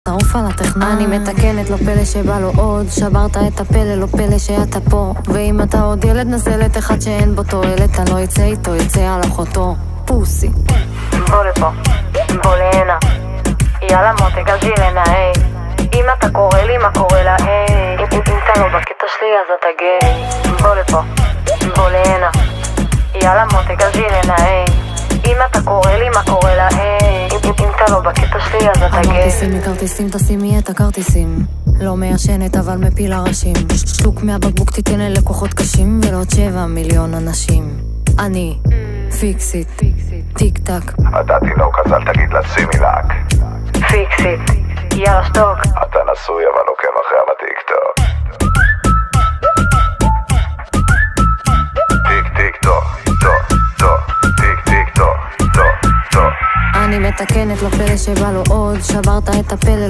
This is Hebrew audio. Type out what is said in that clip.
תעוף על הטכנן. אני מתקנת, לא פלא שבא לו עוד. שברת את הפלא, לא פלא שאתה פה. ואם אתה עוד ילד נזלת אחד שאין בו תועלת, אני לא יצא איתו, יצא על אחותו. פוסי. בוא לפה, בוא להנה. יאללה מותק הג'ילנה, היי. אם אתה קורא לי, מה קורא לה, היי. אם אתה לא בקטע שלי, אז אתה גיי. בוא לפה, בוא להנה. יאללה מותק הג'ילנה, היי. אם אתה קורא לי, מה קורא לה, היי. אם אתה לא בקטע שלי, אז אתה גיי. אמרתי שימי כרטיסים, תשימי את הכרטיסים. לא מיישנת אבל מפיל הראשים. שטוק מהבקבוק תיתן ללקוחות קשים, ולעוד 7 מיליון אנשים. אני פיקסיט, טיק טק. אתה תינוק אז אל תגיד לשימי לק. פיקסיט, יאללה שתוק. אתה נשוי אבל עוקב אחרי בטיק טוק. טיק טיק טוק, טוק, טוק, טיק טיק טוק, טוק, טוק. אני מתקנת, לא פלא שבא לו עוד. שברת את הפלא